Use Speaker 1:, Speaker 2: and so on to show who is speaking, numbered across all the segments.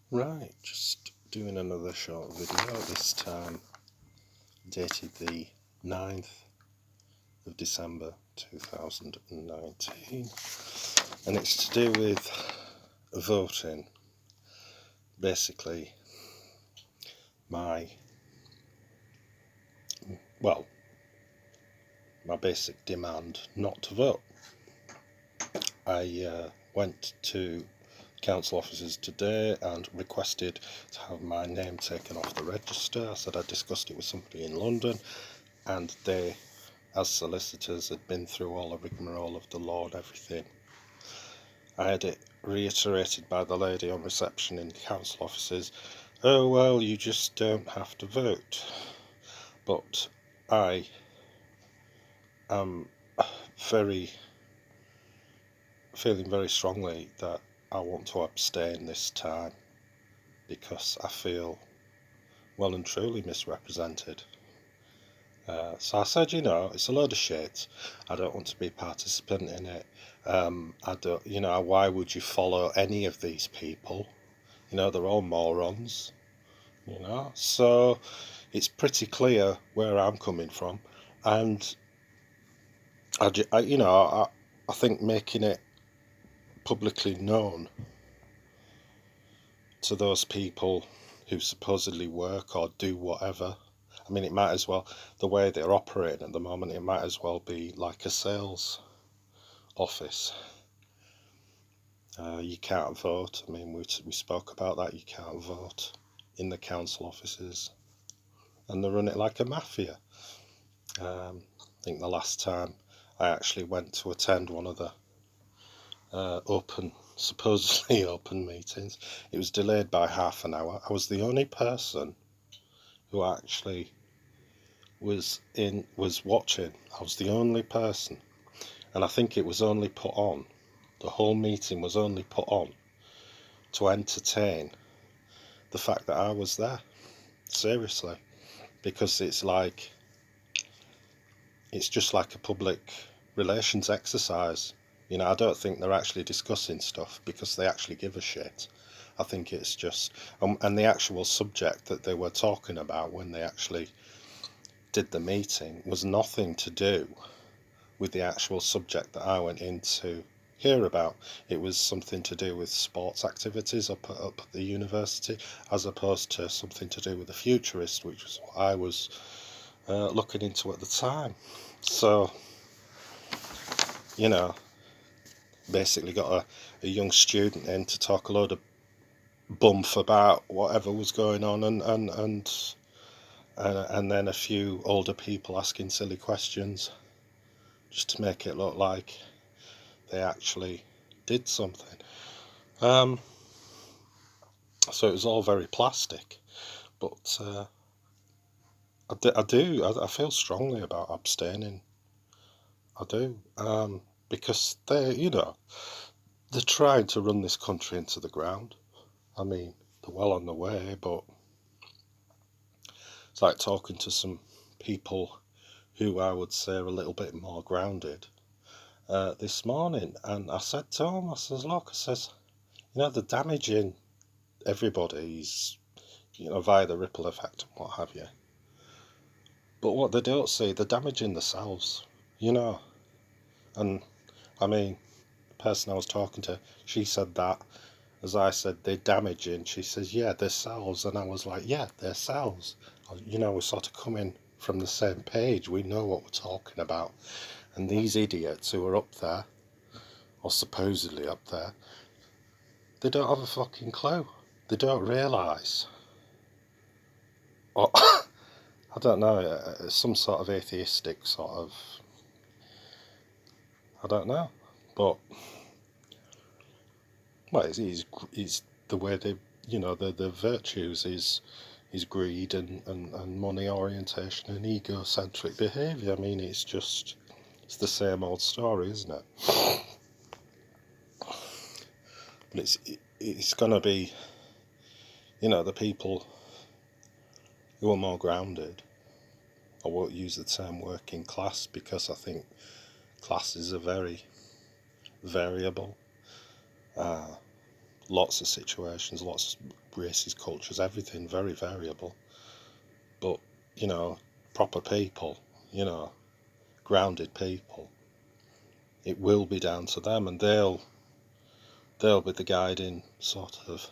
Speaker 1: Right, just doing another short video, this time dated the 9th of December 2019, and it's to do with voting. Basically, my basic demand not to vote. I went to council offices today and requested to have my name taken off the register. I said I discussed it with somebody in London, and they, as solicitors, had been through all the rigmarole of the law and everything. I had it reiterated by the lady on reception in the council offices. Oh well, you just don't have to vote. But I am feeling very strongly that I want to abstain this time, because I feel well and truly misrepresented. So I said, it's a load of shit. I don't want to be a participant in it. I don't, why would you follow any of these people? They're all morons. So it's pretty clear where I'm coming from, and I think making it publicly known to those people who supposedly work or do whatever. I mean, it might as well, the way they're operating at the moment, it might as well be like a sales office. You can't vote. I mean, we spoke about that. You can't vote in the council offices, and they run it like a mafia. I think the last time I actually went to attend one of the supposedly open meetings, it was delayed by half an hour. I was the only person who actually was watching. I was the only person, and I think it was only put on. The whole meeting was only put on to entertain the fact that I was there. Seriously, because it's just like a public relations exercise. I don't think they're actually discussing stuff because they actually give a shit. I think it's just, and the actual subject that they were talking about when they actually did the meeting was nothing to do with the actual subject that I went in to hear about. It was something to do with sports activities up at the university, as opposed to something to do with the futurist, which was what I was looking into at the time. So, basically got a young student in to talk a load of bump about whatever was going on, and then a few older people asking silly questions just to make it look like they actually did something. So it was all very plastic, but I feel strongly about abstaining. I do, because they're trying to run this country into the ground. I mean, they're well on the way, but it's like talking to some people who I would say are a little bit more grounded this morning, and I said to them, I says, look, I says, they're damaging everybody's, via the ripple effect and what have you. But what they don't see, they're damaging themselves, And I mean, the person I was talking to, she said that, as I said, they're damaging. She says, yeah, they're cells. And I was like, yeah, they're cells. We're sort of coming from the same page. We know what we're talking about. And these idiots who are up there, or supposedly up there, they don't have a fucking clue. They don't realise. Or, I don't know, some sort of atheistic sort of, I don't know. But, well, it's the way they, the virtues is greed and money orientation and egocentric behaviour. I mean, it's the same old story, isn't it? But it's going to be, the people who are more grounded. I won't use the term working class because I think classes are very variable. lots of situations, lots of races, cultures, everything, very variable. But, you know, proper people, you know, grounded people, it will be down to them, and they'll be the guiding sort of.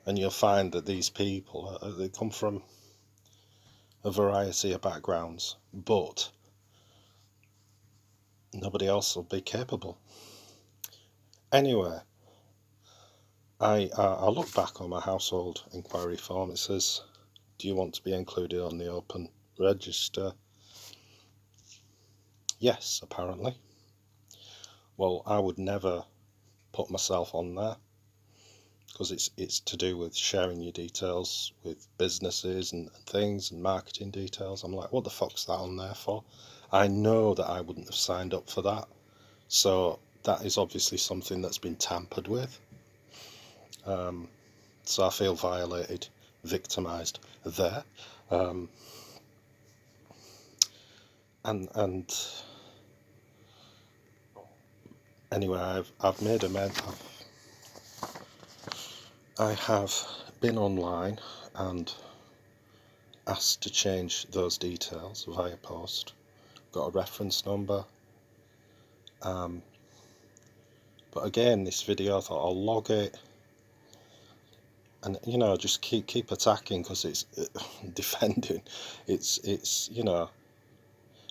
Speaker 1: And you'll find that these people, they come from a variety of backgrounds, but nobody else will be capable. Anyway, I look back on my household inquiry form. It says, do you want to be included on the open register? Yes, apparently. Well, I would never put myself on there, because it's to do with sharing your details with businesses and things, and marketing details. I'm like, what the fuck's that on there for? I know that I wouldn't have signed up for that. So that is obviously something that's been tampered with. So I feel violated, victimised there. And anyway, I've made amends. I have been online and asked to change those details via post. Got a reference number. But again, this video, I thought I'll log it, and you know, just keep attacking, because it's defending. It's you know,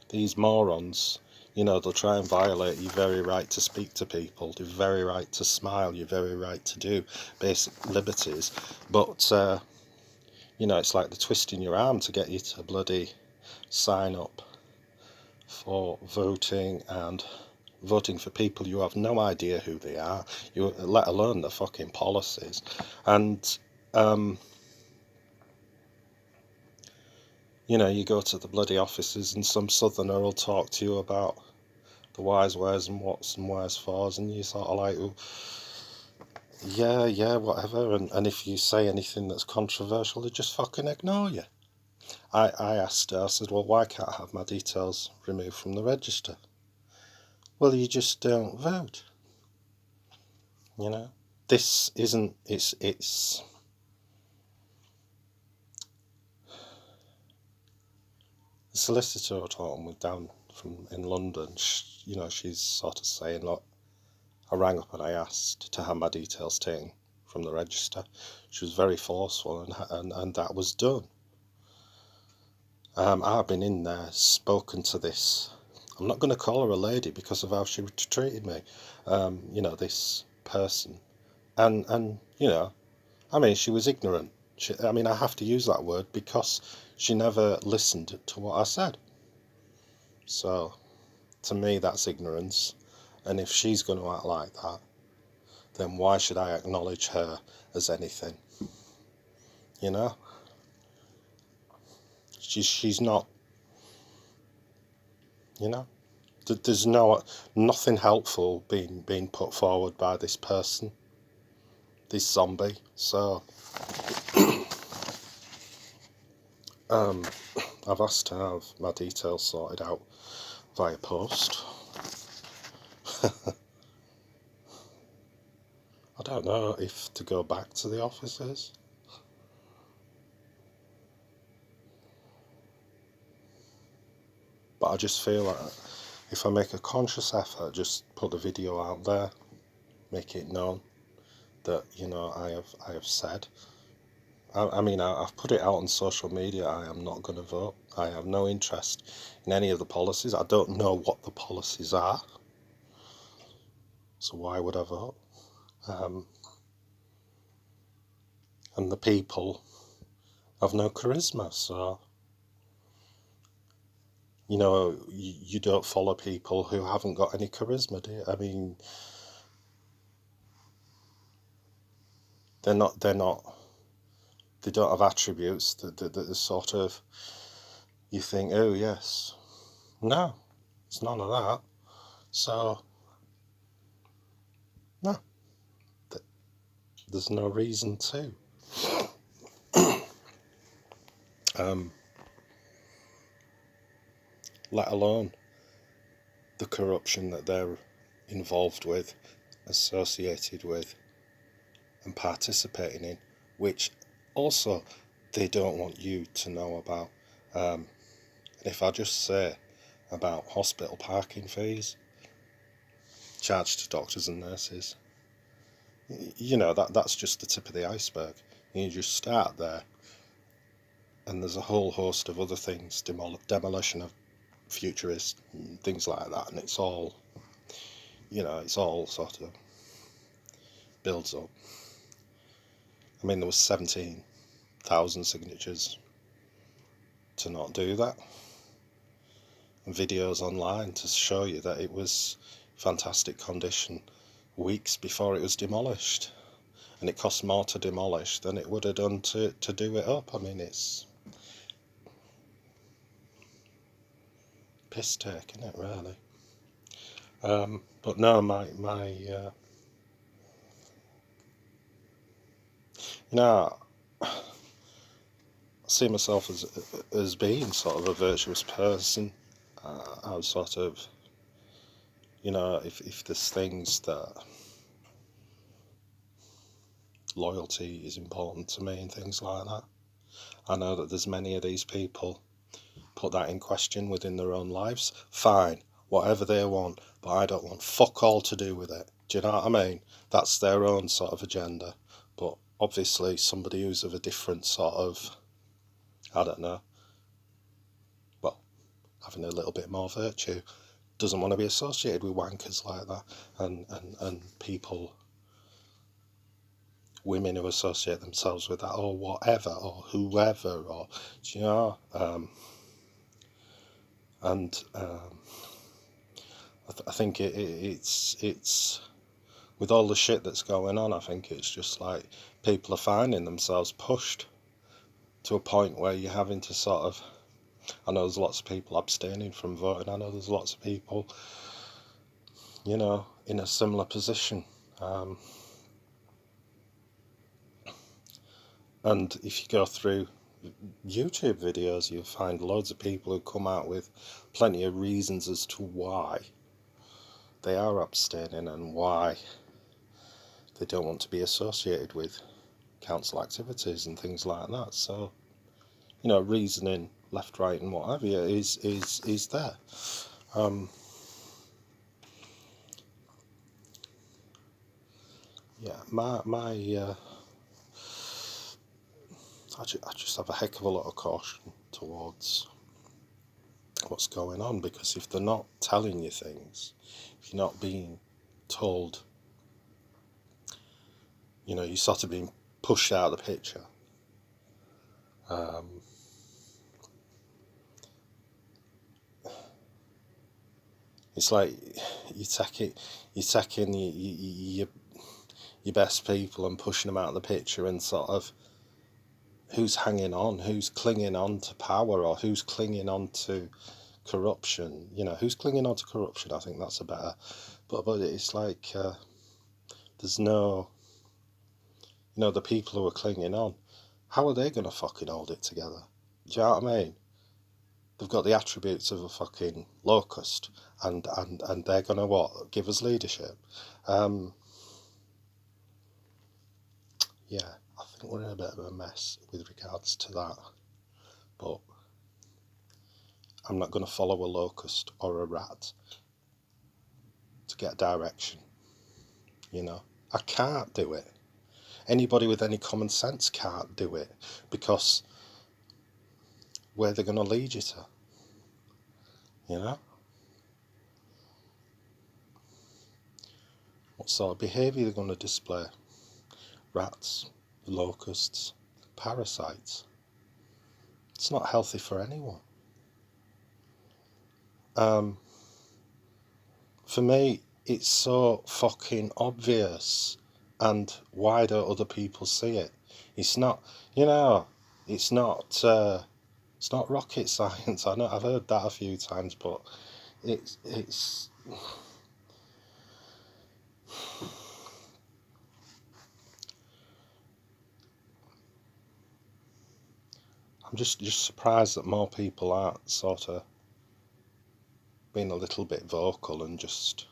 Speaker 1: these morons, you know, they'll try and violate your very right to speak to people, your very right to smile, your very right to do basic liberties. But you know, it's like they're twisting your arm to get you to bloody sign up for voting, and voting for people you have no idea who they are, you let alone the fucking policies. And you know, you go to the bloody offices and some southerner will talk to you about the whys, wheres and whats and wheres fors, and you sort of like, oh, yeah, whatever. And if you say anything that's controversial, they just fucking ignore you. I asked her, I said, well, why can't I have my details removed from the register? Well, you just don't vote. You know, this isn't, it's the solicitor I talking with down from in London, you know, she's sort of saying, look, I rang up and I asked to have my details taken from the register. She was very forceful, and that was done. I've been in there, spoken to this, I'm not going to call her a lady because of how she treated me, you know, this person, and you know, I mean, she was ignorant. I mean, I have to use that word because she never listened to what I said. So, to me, that's ignorance. And if she's going to act like that, then why should I acknowledge her as anything? You know? She's not, you know? There's nothing helpful being put forward by this person, this zombie. So, I've asked to have my details sorted out via post. I don't know if to go back to the offices. But I just feel like if I make a conscious effort, just put the video out there, make it known that, you know, I have said. I mean, I've put it out on social media. I am not going to vote. I have no interest in any of the policies. I don't know what the policies are. So why would I vote? And the people have no charisma. So, you know, you don't follow people who haven't got any charisma, do you? I mean, they're not, they don't have attributes that sort of, you think, oh yes. No, it's none of that. So, no, there's no reason to. Let alone the corruption that they're involved with, associated with and participating in, which also they don't want you to know about. And if I just say about hospital parking fees charged to doctors and nurses, that's just the tip of the iceberg. You just start there, and there's a whole host of other things, demolition of futurists, things like that, and it's all sort of builds up. I mean, there was 17,000 signatures to not do that, and videos online to show you that it was fantastic condition weeks before it was demolished, and it cost more to demolish than it would have done to do it up. I mean, it's piss take, isn't it, really? But no, I see myself as being sort of a virtuous person. I was sort of, if there's things that loyalty is important to me and things like that, I know that there's many of these people put that in question within their own lives. Fine, whatever they want, but I don't want fuck all to do with it. Do you know what I mean? That's their own sort of agenda. But obviously somebody who's of a different sort of, I don't know, well, having a little bit more virtue, doesn't want to be associated with wankers like that, and people, women who associate themselves with that, or whatever, or whoever, or, do you know, I think it's with all the shit that's going on, I think it's just like people are finding themselves pushed to a point where you're having to sort of, I know there's lots of people abstaining from voting, I know there's lots of people, in a similar position. And if you go through YouTube videos, you'll find loads of people who come out with plenty of reasons as to why they are abstaining and why they don't want to be associated with council activities and things like that. So, reasoning left, right, and what have you is there. I just have a heck of a lot of caution towards what's going on, because if they're not telling you things, if you're not being told, you're sort of being pushed out of the picture. It's like you're taking your best people and pushing them out of the picture, and sort of who's hanging on, who's clinging on to power, or who's clinging on to corruption. Who's clinging on to corruption, I think that's a better, but it's like there's no, the people who are clinging on, how are they going to fucking hold it together? Do you know what I mean? They've got the attributes of a fucking locust, and they're going to what? Give us leadership? Yeah, I think we're in a bit of a mess with regards to that. But I'm not going to follow a locust or a rat to get direction. I can't do it. Anybody with any common sense can't do it, because where they're going to lead you to, what sort of behaviour they're going to display. Rats, locusts, parasites. It's not healthy for anyone. For me, it's so fucking obvious, and why don't other people see it? It's not, it's not rocket science. I know I've heard that a few times, but it's I'm just surprised that more people aren't sort of being a little bit vocal and just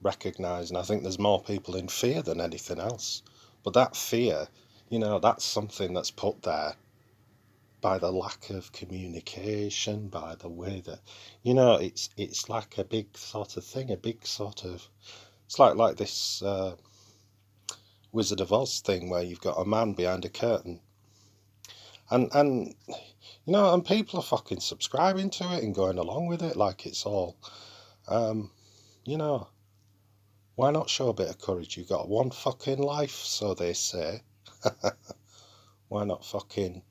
Speaker 1: recognise, and I think there's more people in fear than anything else. But that fear, that's something that's put there by the lack of communication, by the way that, it's like a big sort of thing, it's like this Wizard of Oz thing where you've got a man behind a curtain, and and people are fucking subscribing to it and going along with it like it's all, you know, why not show a bit of courage? You've got one fucking life, so they say. Why not fucking,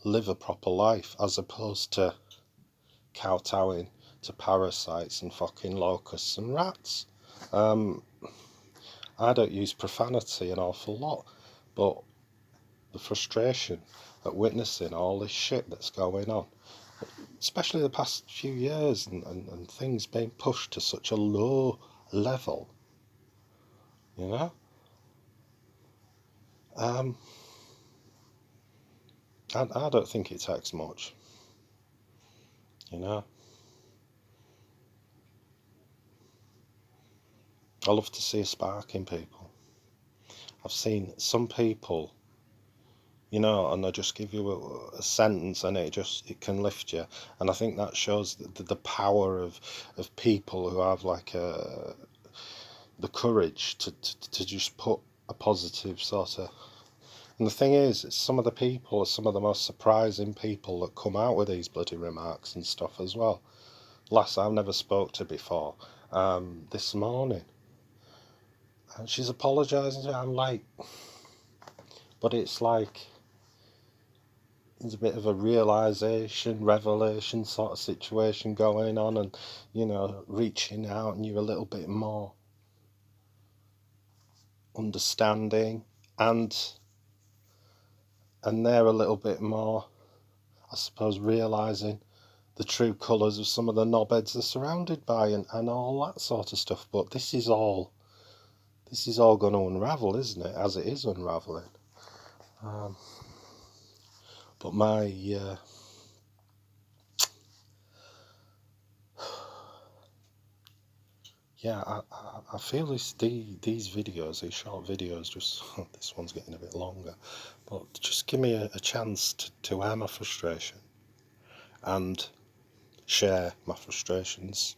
Speaker 1: live a proper life as opposed to kowtowing to parasites and fucking locusts and rats? I don't use profanity an awful lot, but the frustration at witnessing all this shit that's going on, especially the past few years, and things being pushed to such a low level, I don't think it takes much, I love to see a spark in people. I've seen some people, and they just give you a sentence and it can lift you. And I think that shows the power of people who have like the courage to just put a positive sort of. And the thing is, some of the people are some of the most surprising people that come out with these bloody remarks and stuff as well. Lass I've never spoke to before, this morning, and she's apologising to me. I'm like, but it's like, there's a bit of a revelation sort of situation going on, and reaching out, and you're a little bit more understanding, and they're a little bit more, I suppose, realising the true colours of some of the knobheads they're surrounded by, and all that sort of stuff. But this is all going to unravel, isn't it? As it is unravelling. But my I feel these videos, these short videos, just this one's getting a bit longer, but just give me a chance to air my frustration and share my frustrations,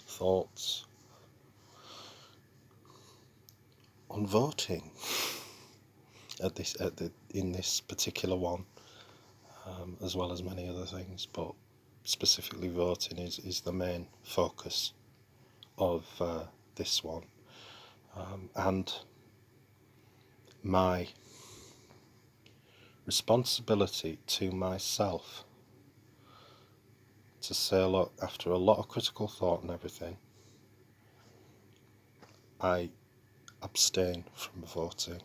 Speaker 1: thoughts on voting in this particular one, as well as many other things, but specifically voting is the main focus of this one, and my responsibility to myself to say, look, after a lot of critical thought and everything, I abstain from voting.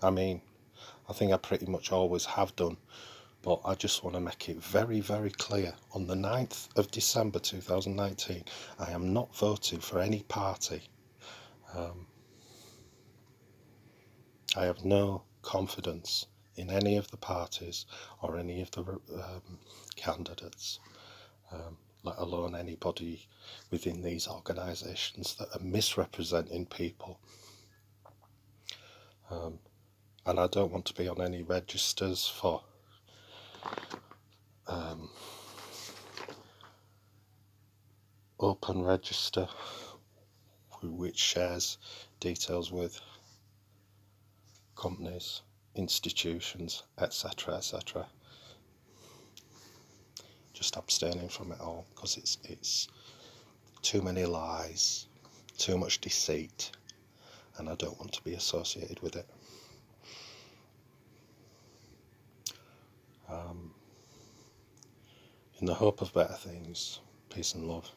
Speaker 1: I mean, I think I pretty much always have done, but I just want to make it very, very clear. On the 9th of December 2019, I am not voting for any party. I have no confidence in any of the parties or any of the candidates, let alone anybody within these organisations that are misrepresenting people. And I don't want to be on any registers for open register, which shares details with companies, institutions, etc., etc. Just abstaining from it all, because it's too many lies, too much deceit, and I don't want to be associated with it. In the hope of better things, peace and love.